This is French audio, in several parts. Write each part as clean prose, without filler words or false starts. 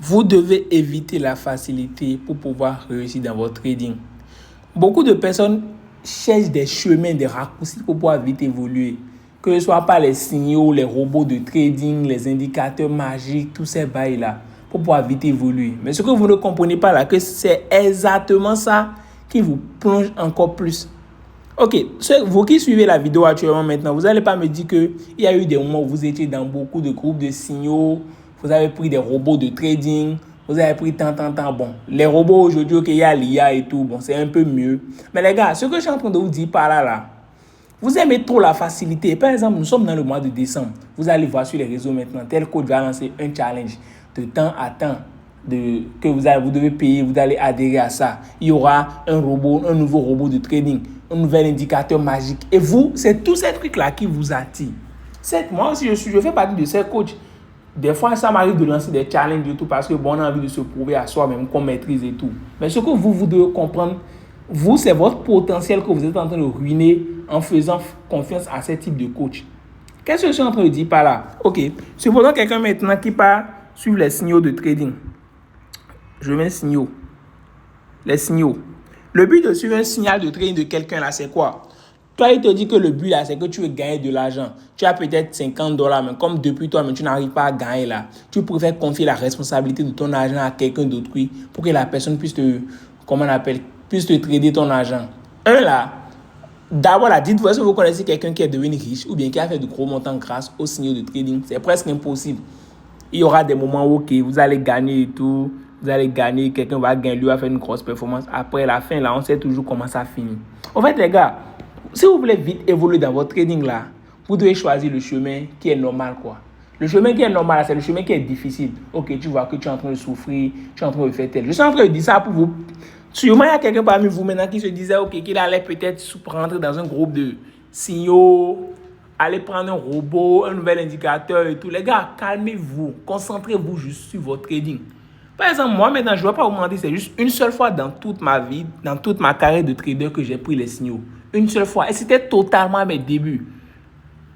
Vous devez éviter la facilité pour pouvoir réussir dans votre trading. Beaucoup de personnes cherchent des chemins, des raccourcis pour pouvoir vite évoluer. Que ce soit par les signaux, les robots de trading, les indicateurs magiques, tous ces bails-là, pour pouvoir vite évoluer. Mais ce que vous ne comprenez pas là, que c'est exactement ça qui vous plonge encore plus. Ok, vous qui suivez la vidéo actuellement maintenant, vous n'allez pas me dire qu'il y a eu des moments où vous étiez dans beaucoup de groupes de signaux, vous avez pris des robots de trading, vous avez pris tant. Bon, les robots aujourd'hui, ok, il y a l'IA et tout, bon, c'est un peu mieux. Mais les gars, ce que je suis en train de vous dire par là, vous aimez trop la facilité. Par exemple, nous sommes dans le mois de décembre. Vous allez voir sur les réseaux maintenant, tel coach va lancer un challenge de temps à temps que vous devez payer, vous allez adhérer à ça. Il y aura un nouveau robot de trading, un nouvel indicateur magique. Et vous, c'est tous ces trucs-là qui vous attirent. Moi aussi, je fais partie de ces coachs. Des fois, ça m'arrive de lancer des challenges et tout parce que bon, on a envie de se prouver à soi-même qu'on maîtrise et tout. Mais ce que vous devez comprendre, c'est votre potentiel que vous êtes en train de ruiner en faisant confiance à ce type de coach. Qu'est-ce que je suis en train de dire par là? Ok, supposons quelqu'un maintenant qui part suivre les signaux de trading. Je mets signaux. Les signaux. Le but de suivre un signal de trading de quelqu'un là, c'est quoi? Toi, il te dit que le but là, c'est que tu veux gagner de l'argent. Tu as peut-être $50, mais comme depuis toi, mais tu n'arrives pas à gagner là, tu préfères confier la responsabilité de ton argent à quelqu'un d'autre pour que la personne puisse puisse te trader ton argent. D'abord, dites-vous, est-ce que vous connaissez quelqu'un qui est devenu riche ou bien qui a fait de gros montants grâce aux signaux de trading? C'est presque impossible. Il y aura des moments où vous allez gagner et tout. Vous allez gagner, quelqu'un va gagner, lui va faire une grosse performance. Après la fin, là, on sait toujours comment ça finit. En fait, les gars, si vous voulez vite évoluer dans votre trading, là, vous devez choisir le chemin qui est normal, quoi. Le chemin qui est normal, c'est le chemin qui est difficile. Ok, tu vois que tu es en train de souffrir, tu es en train de faire tel. Je suis en train de dire ça pour vous. Sûrement, il y a quelqu'un parmi vous maintenant qui se disait qu'il allait peut-être rentrer dans un groupe de signaux, aller prendre un robot, un nouvel indicateur et tout. Les gars, calmez-vous, concentrez-vous juste sur votre trading. Par exemple, moi maintenant, je ne vais pas vous mentir, c'est juste une seule fois dans toute ma vie, dans toute ma carrière de trader que j'ai pris les signaux. Une seule fois. Et c'était totalement à mes débuts.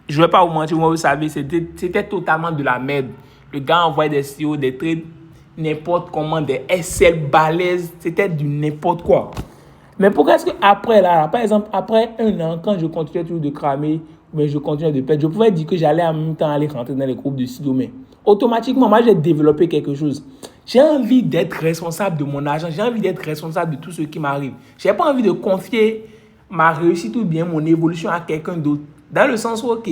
Je ne vais pas vous mentir, vous savez, c'était totalement de la merde. Le gars envoyait des signaux, des trades, n'importe comment, des SL balèzes, c'était du n'importe quoi. Mais pourquoi est-ce qu'après là, par exemple, après un an, quand je continuais toujours de cramer, mais je continuais de perdre, je pouvais dire que j'allais en même temps aller rentrer dans les groupes de signaux, mais automatiquement, moi, j'ai développé quelque chose. J'ai envie d'être responsable de mon argent, j'ai envie d'être responsable de tout ce qui m'arrive. Je n'ai pas envie de confier ma réussite ou bien mon évolution à quelqu'un d'autre. Dans le sens où, ok,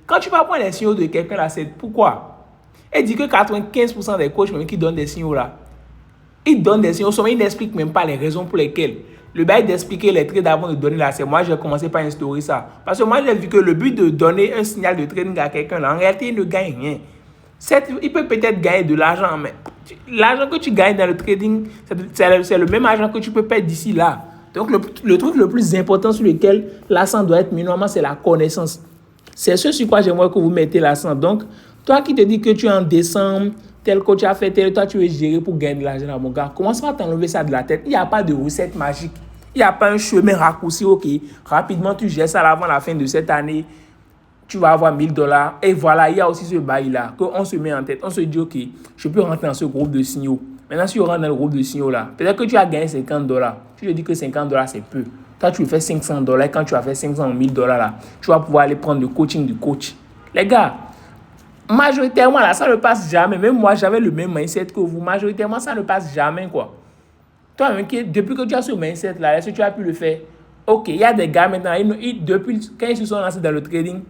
quand tu vas prendre les signaux de quelqu'un là, c'est pourquoi? Elle dit que 95% des coachs même qui donnent des signaux là, ils donnent des signaux, mais ils n'expliquent même pas les raisons pour lesquelles. Le bail d'expliquer les trades avant de donner là, c'est moi, j'ai commencé par instaurer ça. Parce que moi, j'ai vu que le but de donner un signal de trading à quelqu'un là, en réalité, il ne gagne rien. Il peut peut-être gagner de l'argent, mais l'argent que tu gagnes dans le trading, c'est le même argent que tu peux perdre d'ici là. Donc, le truc le plus important sur lequel l'accent doit être mis, normalement, c'est la connaissance. C'est ce sur quoi j'aimerais que vous mettez l'accent. Donc, toi qui te dis que tu es en décembre, tel que tu as fait tel, toi tu veux gérer pour gagner de l'argent, mon gars, commence pas à t'enlever ça de la tête. Il n'y a pas de recette magique. Il n'y a pas un chemin raccourci, ok. Rapidement, tu gères ça avant la fin de cette année. Tu vas avoir $1000. Et voilà, il y a aussi ce bail-là qu'on se met en tête. On se dit, ok, je peux rentrer dans ce groupe de signaux. Maintenant, si tu rentres dans le groupe de signaux là, peut-être que tu as gagné $50. Tu te dis que $50 c'est peu. Toi, tu fais $500. Quand tu as fait 500 ou $1000 là, tu vas pouvoir aller prendre le coaching du coach. Les gars, majoritairement là, ça ne passe jamais. Même moi, j'avais le même mindset que vous. Majoritairement, ça ne passe jamais, quoi. Toi, depuis que tu as ce mindset là, est-ce que tu as pu le faire? Ok, il y a des gars maintenant, depuis quand ils se sont lancés dans le trading,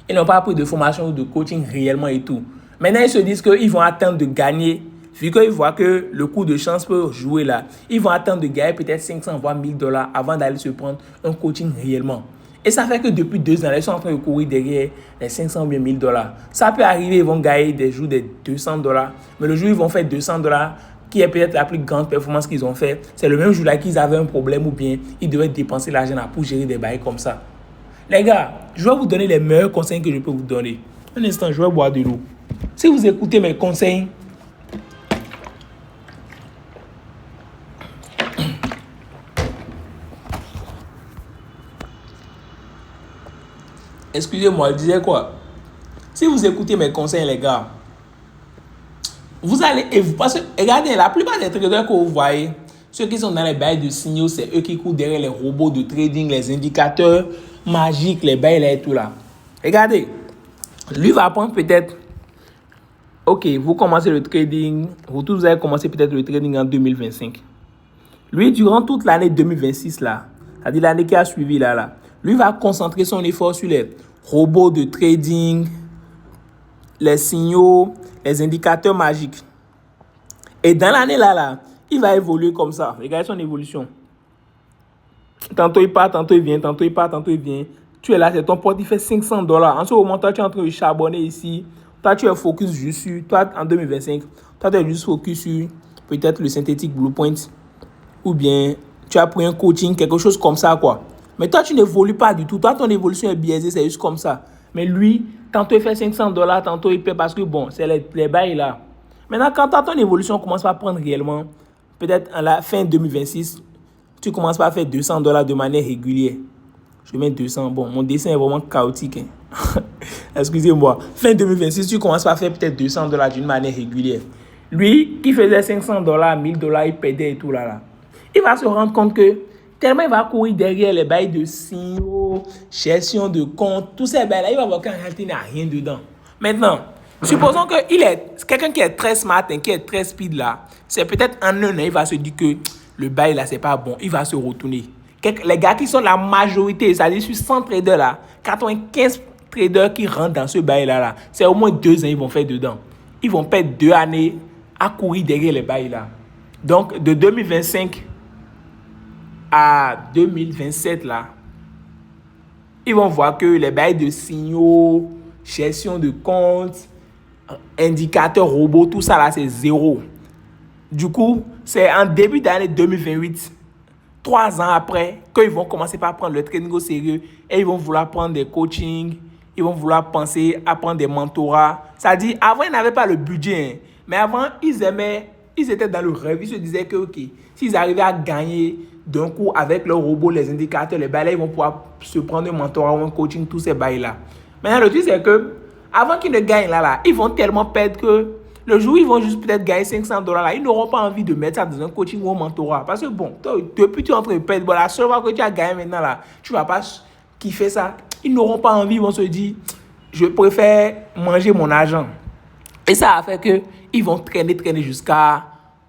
ils n'ont pas pris de formation ou de coaching réellement et tout. Maintenant, ils se disent qu'ils vont attendre de gagner. Vu qu'ils voient que le coup de chance peut jouer là, ils vont attendre de gagner peut-être 500 voire $1000 avant d'aller se prendre un coaching réellement. Et ça fait que depuis 2 ans, ils sont en train de courir derrière les 500 ou bien $1000. Ça peut arriver, ils vont gagner des jours de $200. Mais le jour où ils vont faire $200, qui est peut-être la plus grande performance qu'ils ont fait, c'est le même jour-là qu'ils avaient un problème ou bien ils devaient dépenser l'argent pour gérer des bails comme ça. Les gars, je vais vous donner les meilleurs conseils que je peux vous donner. Un instant, je vais boire de l'eau. Si vous écoutez mes conseils, excusez-moi, je disais quoi? Si vous écoutez mes conseils, les gars, Vous allez, parce que regardez, la plupart des traders que vous voyez, ceux qui sont dans les bails de signaux, c'est eux qui courent derrière les robots de trading, les indicateurs magiques, les bails là et tout là. Regardez, lui va prendre peut-être, ok, vous commencez le trading, vous tous avez commencé peut-être le trading en 2025. Lui, durant toute l'année 2026 là, c'est-à-dire l'année qui a suivi là, lui va concentrer son effort sur les robots de trading, les signaux, les indicateurs magiques. Et dans l'année là, il va évoluer comme ça. Regardez son évolution. Tantôt il part, tantôt il vient, tantôt il part, tantôt il vient. Tu es là, c'est ton pote, il fait $500. En ce moment, toi, tu es en train de charbonner ici. Toi, tu es focus juste sur, toi, en 2025, toi, tu es juste focus sur peut-être le synthétique Bluepoint. Ou bien, tu as pris un coaching, quelque chose comme ça, quoi. Mais toi, tu n'évolues pas du tout. Toi, ton évolution est biaisée, c'est juste comme ça. Mais lui, tantôt il fait $500, tantôt il paie parce que bon, c'est les bails là. Maintenant, quand ton évolution commence à prendre réellement, peut-être à la fin 2026, tu commences pas à faire $200 de manière régulière. Je mets 200. Bon, mon dessin est vraiment chaotique. Hein. Excusez-moi. Fin 2026, tu commences pas à faire peut-être $200 d'une manière régulière. Lui, qui faisait $500, $1000, il perdait et tout là. Il va se rendre compte que tellement il va courir derrière les bails de signaux, gestion de compte, tous ces bails-là, il va voir qu'en réalité, il n'y a rien dedans. Maintenant, supposons qu'il est quelqu'un qui est très smart et qui est très speed là. C'est peut-être en un an, il va se dire que le bail là, c'est pas bon. Il va se retourner. Les gars qui sont la majorité, c'est-à-dire sur 100 traders là, 95 traders qui rentrent dans ce bail là, c'est au moins 2 ans ils vont faire dedans. Ils vont perdre 2 années à courir derrière les bails là. Donc, de 2025 à 2027 là, ils vont voir que les bails de signaux, gestion de compte, indicateurs robots, tout ça là, c'est zéro. Du coup, c'est en début d'année 2028, 3 ans après, qu'ils vont commencer par prendre le trading au sérieux et ils vont vouloir prendre des coachings, ils vont vouloir penser à prendre des mentorats. C'est-à-dire, avant, ils n'avaient pas le budget, hein, mais avant, ils étaient dans le rêve. Ils se disaient que, ok, s'ils arrivaient à gagner d'un coup avec leurs robots, les indicateurs, les bails, ils vont pouvoir se prendre un mentorat ou un coaching, tous ces bails-là. Maintenant, le truc, c'est que, avant qu'ils ne gagnent là, ils vont tellement perdre que le jour où ils vont juste peut-être gagner $500 là, ils n'auront pas envie de mettre ça dans un coaching ou un mentorat. Parce que bon, depuis tu es en train de perdre, bon, la seule fois que tu as gagné maintenant là, tu ne vas pas kiffer ça. Ils n'auront pas envie, ils vont se dire, je préfère manger mon argent. Et ça a fait qu'ils vont traîner jusqu'à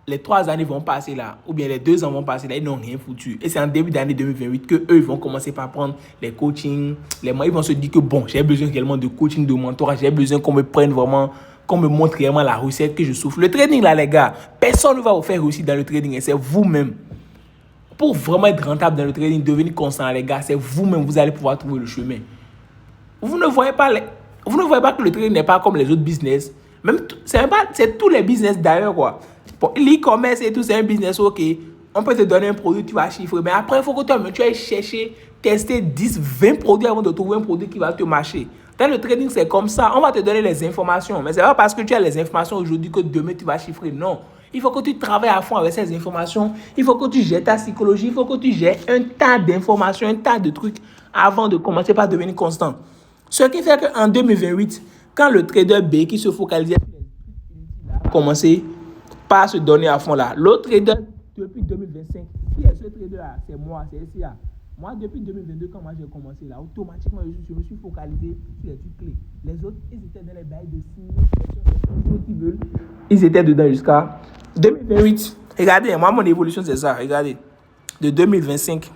les 3 années vont passer là, ou bien les 2 ans vont passer là, ils n'ont rien foutu. Et c'est en début d'année 2028 qu'eux, ils vont commencer par prendre les coachings, ils vont se dire que bon, j'ai besoin réellement de coaching, de mentorat, j'ai besoin qu'on me prenne vraiment, qu'on me montre réellement la recette que je souffre. Le trading là, les gars, personne ne va vous faire réussir dans le trading, c'est vous-même. Pour vraiment être rentable dans le trading, devenir constant, les gars, c'est vous-même, vous allez pouvoir trouver le chemin. Vous ne voyez pas que le trading n'est pas comme les autres business. C'est tous les business d'ailleurs, quoi. Bon, l'e-commerce et tout, c'est un business, ok. On peut te donner un produit, tu vas chiffrer. Mais après, il faut que toi-même, tu ailles chercher, tester 10, 20 produits avant de trouver un produit qui va te marcher. Dans le trading, c'est comme ça. On va te donner les informations. Mais ce n'est pas parce que tu as les informations aujourd'hui que demain, tu vas chiffrer. Non. Il faut que tu travailles à fond avec ces informations. Il faut que tu gères ta psychologie. Il faut que tu gères un tas d'informations, un tas de trucs avant de commencer par devenir constant. Ce qui fait qu'en 2028, quand le trader B qui se focalisait sur les trucs a commencé par se donner à fond là, l'autre trader depuis 2025, qui est ce trader là? C'est moi, c'est SIA. Moi, depuis 2022, quand moi j'ai commencé là, automatiquement, je me suis focalisé sur les trucs clés. Les autres, ils étaient dans les bails de signes, qui veulent. Ils étaient dedans jusqu'à 2028. Regardez, moi, mon évolution, c'est ça. Regardez. De 2025,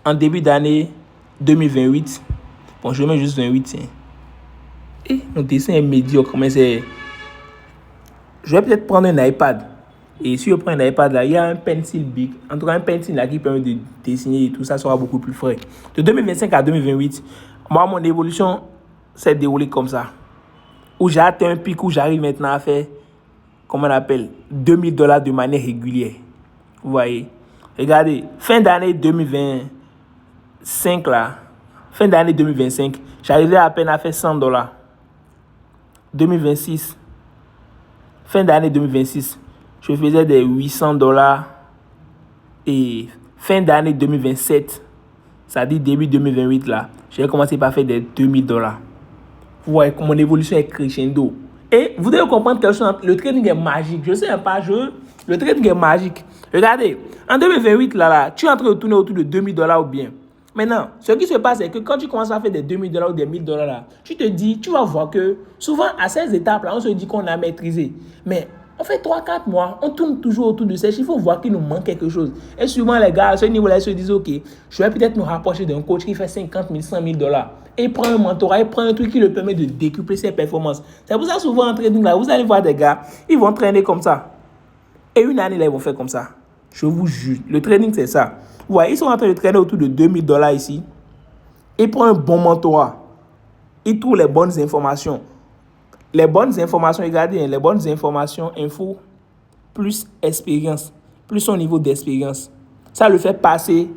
en début d'année 2028, bon, je mets juste 28. Et mon dessin est médiocre, mais c'est. Je vais peut-être prendre un iPad. Et si je prends un iPad là, il y a un pencil big. En tout cas, un pencil là qui permet de dessiner et tout ça sera beaucoup plus frais. De 2025 à 2028, moi, mon évolution s'est déroulée comme ça. Où j'ai atteint un pic où j'arrive maintenant à faire, comment on appelle, $2000 de manière régulière. Vous voyez? Regardez, fin d'année 2025 là, fin d'année 2025, j'arrivais à peine à faire $100. 2026, fin d'année 2026, je faisais des $800 et fin d'année 2027, ça dit début 2028 là, j'ai commencé par faire des $2000. Vous voyez que mon évolution est crescendo. Et vous devez comprendre quelque chose, le trading est magique. Je ne sais pas, le trading est magique. Regardez, en 2028, là, tu es en train de tourner autour de $2000 ou bien. Maintenant, ce qui se passe, c'est que quand tu commences à faire des $2000 ou des $1000 là, tu te dis, tu vas voir que souvent à ces étapes-là, on se dit qu'on a maîtrisé. Mais on fait 3-4 mois, on tourne toujours autour de ces chiffres, il faut voir qu'il nous manque quelque chose. Et souvent, les gars, à ce niveau-là, ils se disent, OK, je vais peut-être me rapprocher d'un coach qui fait 50 000, 100 000 dollars. Et il prend un mentorat, il prend un truc qui lui permet de décupler ses performances. C'est pour ça, souvent, en trading, là, vous allez voir des gars, ils vont traîner comme ça. Et une année, là, ils vont faire comme ça. Je vous jure, le trading, c'est ça. Vous voyez, ils sont en train de traîner autour de $2000 ici. Ils prennent un bon mentorat. Ils trouvent les bonnes informations. Les bonnes informations, regardez, les bonnes informations, info, plus expérience, plus son niveau d'expérience. Ça le fait passer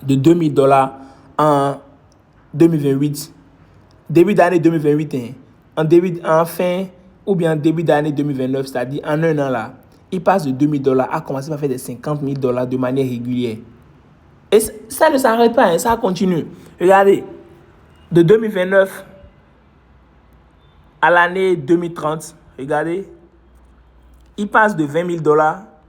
de $2000 en 2028. Début d'année 2028, en fin ou bien début d'année 2029, c'est-à-dire en un an là, il passe de $2000 à commencer à faire des $50 000 de manière régulière. Et ça ne s'arrête pas, ça continue. Regardez, de 2029 à l'année 2030, regardez, il passe de $20 000,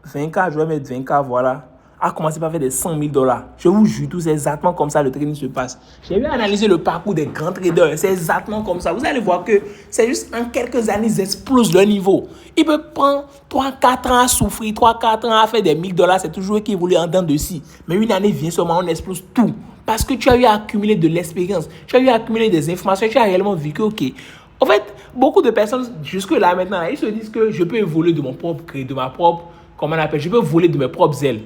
20K, je vais mettre 20K, voilà, à commencer par faire des $100 000. Je vous jure, tout c'est exactement comme ça le trading se passe. J'ai bien analysé le parcours des grands traders, c'est exactement comme ça. Vous allez voir que c'est juste en quelques années, ils explosent leur niveau. Ils peuvent prendre 3-4 ans à souffrir, 3-4 ans à faire des $1000, c'est toujours eux qui évoluent en dents de scie. Mais une année vient seulement, on explose tout. Parce que tu as eu à accumuler de l'expérience, tu as eu à accumuler des informations, tu as réellement vu que, ok. En fait, beaucoup de personnes, jusque-là maintenant, ils se disent que je peux évoluer de mon propre gré, de ma propre, comment on appelle, je peux voler de mes propres ailes.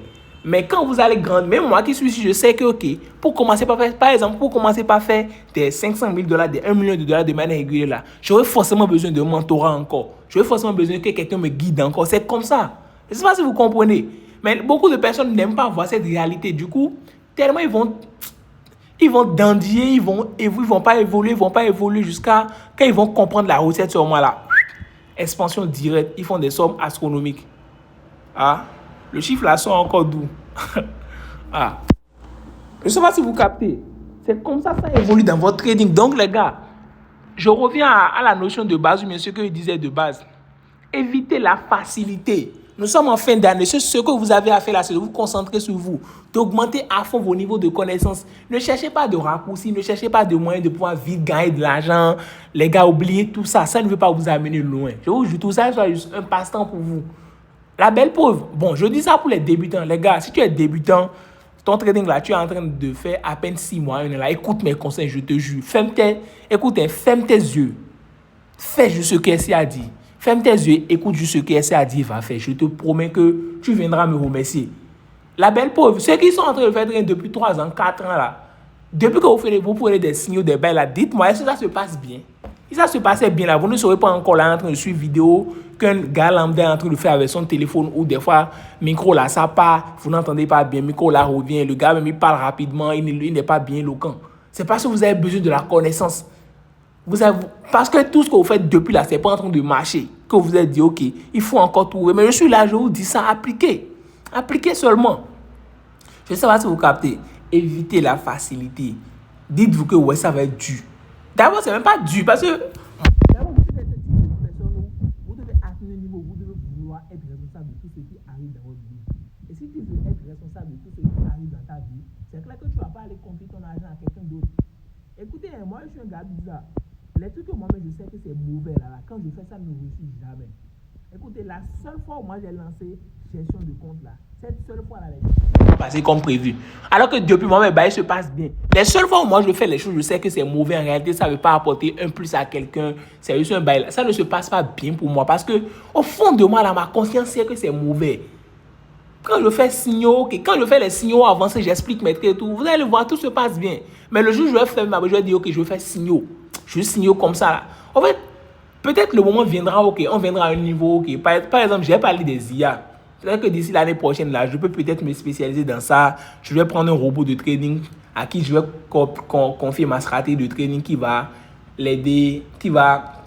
Mais quand vous allez grandir, même moi qui suis ici, je sais que, ok, pour commencer par faire, par exemple, pour commencer par faire des $500 000, des $1 million de manière régulière, là, j'aurais forcément besoin de mentorat encore. J'aurais forcément besoin que quelqu'un me guide encore. C'est comme ça. Je ne sais pas si vous comprenez. Mais beaucoup de personnes n'aiment pas voir cette réalité. Du coup, tellement ils vont dandier, ils vont pas évoluer jusqu'à quand ils vont comprendre la recette sur moi là. Expansion directe, ils font des sommes astronomiques. Ah, le chiffre là sort encore d'où? Ah, je ne sais pas si vous captez. C'est comme ça évolue dans votre trading. Donc les gars, je reviens à la notion de base, mais ce que je disais de base. Évitez la facilité. Nous sommes en fin d'année. Ce que vous avez à faire là, c'est de vous concentrer sur vous, d'augmenter à fond vos niveaux de connaissances. Ne cherchez pas de raccourcis, ne cherchez pas de moyens de pouvoir vite gagner de l'argent. Les gars, oubliez tout ça. Ça ne veut pas vous amener loin. Je vous jure, tout ça soit juste un passe-temps pour vous. La belle pauvre. Bon, je dis ça pour les débutants. Les gars, si tu es débutant, ton trading là, tu es en train de faire à peine 6 mois. Là, écoute mes conseils, je te jure. Ferme tes yeux. Fais juste ce que SC a dit. Ferme tes yeux, écoute juste ce que SC a dit, va faire. Je te promets que tu viendras me remercier. La belle pauvre, ceux qui sont en train de faire depuis 3 ans, 4 ans là, depuis que vous prenez des signaux, des bails là, dites-moi, est-ce que ça se passe bien? Si ça se passait bien là, vous ne serez pas encore là en train de suivre vidéo qu'un gars lambda est en train de faire avec son téléphone ou des fois, micro là, ça part, vous n'entendez pas bien, micro là revient, le gars même il parle rapidement, il n'est pas bien éloquent. C'est parce que vous avez besoin de la connaissance. Parce que tout ce que vous faites depuis là, c'est pas en train de marcher. Que vous avez dit, ok, il faut encore trouver. Mais je suis là, je vous dis ça, appliquez. Appliquez seulement. Je ne sais pas si vous captez. Évitez la facilité. Dites-vous que ouais, ça va être dur. D'abord, c'est même pas dur parce que d'abord, vous devez être une personne où vous devez atteindre un niveau, vous devez vouloir être responsable de tout ce qui arrive dans votre vie. Et si tu veux être responsable de tout ce qui arrive dans ta vie, c'est clair que tu ne vas pas aller confier ton argent à quelqu'un d'autre. Écoutez, moi, je suis un gars bizarre. Les trucs que moi-même, je sais que c'est mauvais là. Quand je fais ça, je ne réussis jamais. Écoutez, la seule fois où moi j'ai lancé gestion de compte là, cette seule fois là, les choses sont passées comme prévu. Alors que depuis moi, mes bails se passent bien. Les seules fois où moi je fais les choses, je sais que c'est mauvais. En réalité, ça ne veut pas apporter un plus à quelqu'un. C'est juste un bail. Ça ne se passe pas bien pour moi parce que au fond de moi, là, ma conscience sait que c'est mauvais. Quand je fais signaux, quand je fais les signaux avancés, j'explique mes traits et tout, vous allez voir, tout se passe bien. Mais le jour où je vais faire je vais dire, ok, je vais faire signaux. Je vais signaux comme ça là. En fait, peut-être le moment viendra, ok, on viendra à un niveau, ok. Par exemple, j'ai parlé des IA. Peut-être que d'ici l'année prochaine, là, je peux peut-être me spécialiser dans ça. Je vais prendre un robot de trading à qui je vais confier ma stratégie de trading qui va l'aider, comment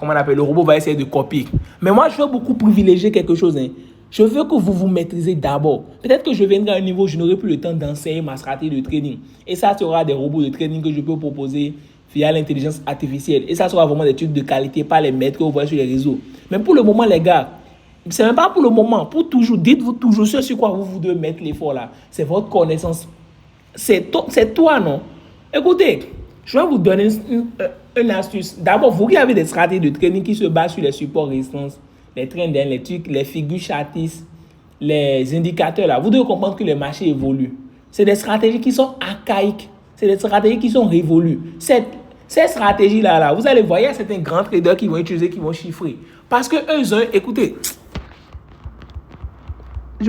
on appelle, le robot va essayer de copier. Mais moi, je veux beaucoup privilégier quelque chose, hein. Je veux que vous maîtrisez d'abord. Peut-être que je viendrai à un niveau où je n'aurai plus le temps d'enseigner ma stratégie de trading. Et ça sera des robots de trading que je peux proposer via l'intelligence artificielle. Et ça sera vraiment des trucs de qualité, pas les maîtres que vous voyez sur les réseaux. Mais pour le moment, les gars, c'est même pas pour le moment, pour toujours, dites-vous toujours ce sur quoi vous devez mettre l'effort là. C'est votre connaissance. C'est toi, non? Écoutez, je vais vous donner une astuce. D'abord, vous qui avez des stratégies de training qui se basent sur les supports résistance, les trends, les trucs, les figures chartistes, les indicateurs là, vous devez comprendre que les marchés évoluent. C'est des stratégies qui sont archaïques. C'est des stratégies qui sont révolues. Ces stratégies-là, vous allez voir, il y a certains grands traders qui vont utiliser, qui vont chiffrer. Parce que eux, écoutez,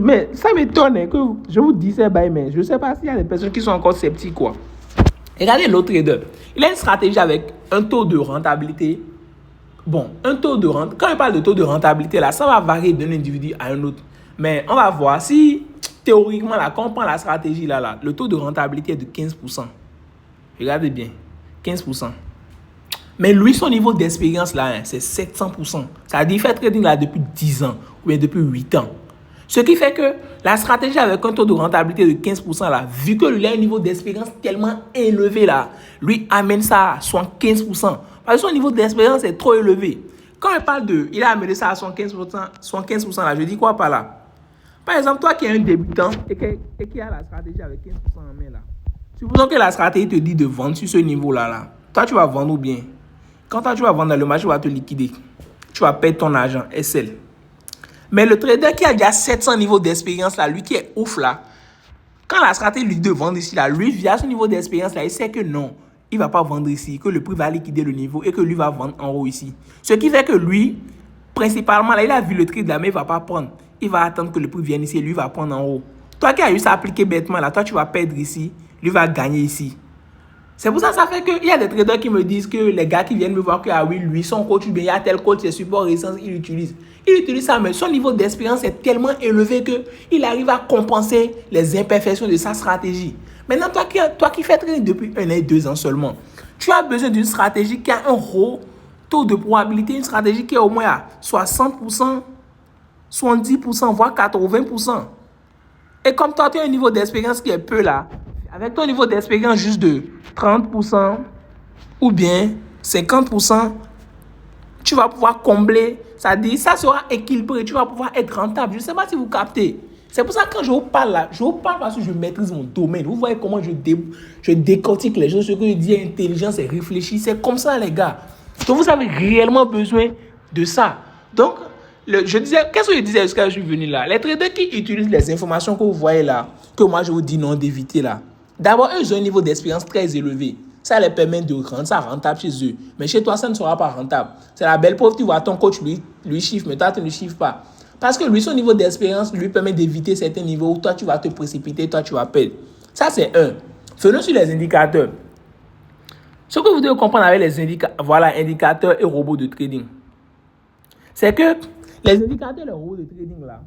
mais ça m'étonne que je vous dis ça, mais je ne sais pas s'il y a des personnes qui sont encore sceptiques, quoi. Regardez l'autre trader. Il a une stratégie avec un taux de rentabilité. Bon, un taux de rentabilité. Quand on parle de taux de rentabilité, là, ça va varier d'un individu à un autre. Mais on va voir si, théoriquement, là, quand on prend la stratégie, là, le taux de rentabilité est de 15%. Regardez bien, 15%. Mais lui, son niveau d'expérience, là, c'est 700%. Ça dit, il fait trading là depuis 10 ans ou bien depuis 8 ans. Ce qui fait que la stratégie avec un taux de rentabilité de 15%, là, vu que lui a un niveau d'expérience tellement élevé, là, lui amène ça à 75%. Parce que son niveau d'expérience est trop élevé. Quand on parle de, il a amené ça à 75%, là, je dis quoi par là? Par exemple, toi qui es un débutant et qui a la stratégie avec 15% en main, là, supposons que la stratégie te dit de vendre sur ce niveau-là, là, toi tu vas vendre ou bien? Quand toi tu vas vendre, le marché va te liquider. Tu vas perdre ton argent, SL. Mais le trader qui a déjà 700 niveaux d'expérience, là, lui qui est ouf, là, quand la stratégie lui dit de vendre ici, là, lui, via son niveau d'expérience, là, il sait que non, il ne va pas vendre ici, que le prix va liquider le niveau et que lui va vendre en haut ici. Ce qui fait que lui, principalement, là, il a vu le trade là, mais il ne va pas prendre. Il va attendre que le prix vienne ici et lui va prendre en haut. Toi qui as eu ça appliqué bêtement, là, toi, tu vas perdre ici, lui va gagner ici. C'est pour ça que ça fait qu'il y a des traders qui me disent que les gars qui viennent me voir que, ah oui, lui, son coach, bien, il y a tel coach, ses supports résistance, il utilise. Il utilise ça, mais son niveau d'expérience est tellement élevé qu'il arrive à compenser les imperfections de sa stratégie. Maintenant, toi qui fais trading depuis 1 an, 2 ans seulement, tu as besoin d'une stratégie qui a un haut taux de probabilité, une stratégie qui est au moins à 60%, 70%, voire 80%. Et comme toi, tu as un niveau d'expérience qui est peu là, avec ton niveau d'expérience juste de 30% ou bien 50%, tu vas pouvoir combler, c'est-à-dire ça sera équilibré, tu vas pouvoir être rentable. Je ne sais pas si vous captez. C'est pour ça que quand je vous parle là, je vous parle parce que je maîtrise mon domaine. Vous voyez comment je décortique les choses, ce que je dis intelligence et réfléchi. C'est comme ça, les gars. Donc vous avez réellement besoin de ça. Donc, qu'est-ce que je disais jusqu'à ce que je suis venu là? Les traders qui utilisent les informations que vous voyez là, que moi je vous dis non d'éviter là. D'abord, eux, ils ont un niveau d'expérience très élevé. Ça leur permet de rendre ça rentable chez eux. Mais chez toi, ça ne sera pas rentable. C'est la belle preuve, tu vois, ton coach, lui chiffre, mais toi, tu ne chiffres pas. Parce que lui, son niveau d'expérience lui permet d'éviter certains niveaux où toi, tu vas te précipiter, toi, tu vas perdre. Ça, c'est un. Venons sur les indicateurs. Ce que vous devez comprendre avec les indicateurs et robots de trading, c'est que les indicateurs et les robots de trading, là,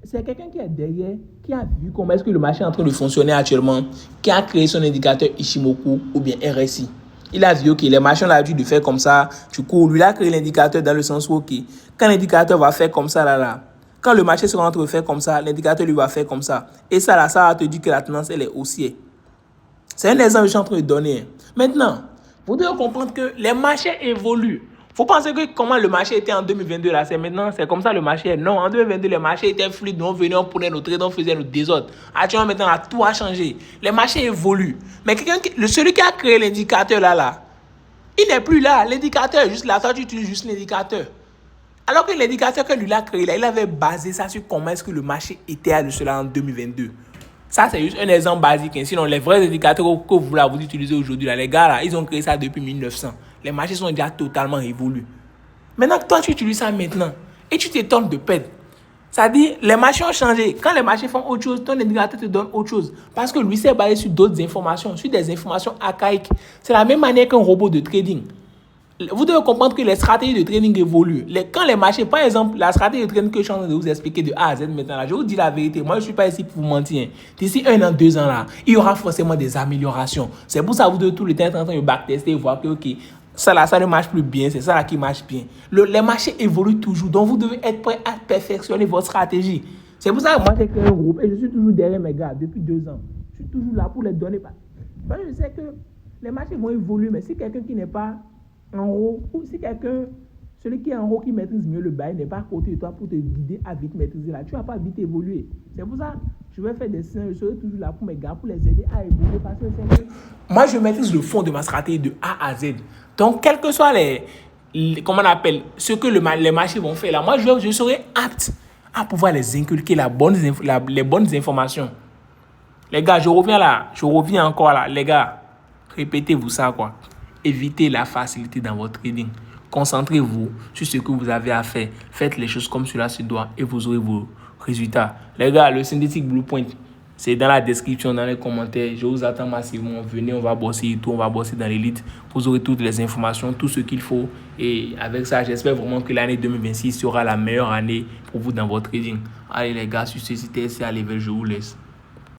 c'est quelqu'un qui est derrière, qui a vu comment est-ce que le marché est en train de fonctionner actuellement, qui a créé son indicateur Ishimoku ou bien RSI. Il a vu, ok, les marchés ont l'habitude de faire comme ça, tu cours. Lui, il a créé l'indicateur dans le sens où, ok, quand l'indicateur va faire comme ça, là, quand le marché sera en train de faire comme ça, l'indicateur lui va faire comme ça. Et ça, là, ça va te dire que la tendance, elle est haussière. C'est un exemple que je suis en train de donner. Maintenant, vous devez comprendre que les marchés évoluent. Faut penser que comment le marché était en 2022 là, c'est maintenant, c'est comme ça le marché est. Non, en 2022, le marché était fluide, on venait, on prenait nos trades, on faisait nos désordres. Actuellement, maintenant, tout a changé. Les marchés évoluent. Mais celui qui a créé l'indicateur là, il n'est plus là. L'indicateur est juste là. Toi, tu utilises juste l'indicateur. Alors que l'indicateur que lui a créé là, il avait basé ça sur comment est-ce que le marché était à cela en 2022. Ça, c'est juste un exemple basique. Sinon, les vrais indicateurs que vous utilisez aujourd'hui, là, les gars, là, ils ont créé ça depuis 1900. Les marchés sont déjà totalement révolus. Maintenant, toi, tu utilises ça maintenant et tu t'étonnes de perdre. C'est-à-dire, les marchés ont changé. Quand les marchés font autre chose, ton indicateur te donne autre chose. Parce que lui, c'est basé sur d'autres informations, sur des informations archaïques. C'est la même manière qu'un robot de trading. Vous devez comprendre que les stratégies de trading évoluent. Quand les marchés, par exemple, la stratégie de trading que je suis en train de vous expliquer de A à Z maintenant, là, je vous dis la vérité. Moi, je ne suis pas ici pour vous mentir. D'ici 1 an, 2 ans, là, il y aura forcément des améliorations. C'est pour ça que vous devez tout le temps être en train de backtester et voir que, ok, ça là, ça ne marche plus bien, c'est ça là qui marche bien. Les marchés évoluent toujours, donc vous devez être prêt à perfectionner votre stratégie. C'est pour ça que moi, j'ai créé un groupe et je suis toujours derrière mes gars depuis 2 ans. Je suis toujours là pour les donner. Parce que je sais que les marchés vont évoluer. Mais si quelqu'un qui n'est pas en haut, ou si celui qui est en haut qui maîtrise mieux le bail n'est pas à côté de toi pour te guider à vite maîtriser là, tu ne vas pas vite évoluer. C'est pour ça que je vais faire des signes, je serai toujours là pour mes gars, pour les aider à évoluer. Parce que moi, je maîtrise le fond de ma stratégie de A à Z. Donc, quel que soit comment on appelle, ce que les marchés vont faire là, moi, je serai apte à pouvoir les inculquer les bonnes informations. Les gars, je reviens encore là. Les gars, répétez-vous ça, quoi. Évitez la facilité dans votre trading. Concentrez-vous sur ce que vous avez à faire. Faites les choses comme cela se doit et vous aurez vos résultats. Les gars, le Synthetic Blueprint, c'est dans la description, dans les commentaires. Je vous attends massivement. Venez, on va bosser et tout. On va bosser dans l'élite. Vous aurez toutes les informations, tout ce qu'il faut. Et avec ça, j'espère vraiment que l'année 2026 sera la meilleure année pour vous dans votre trading. Allez les gars, sur ce, c'était à level, je vous laisse.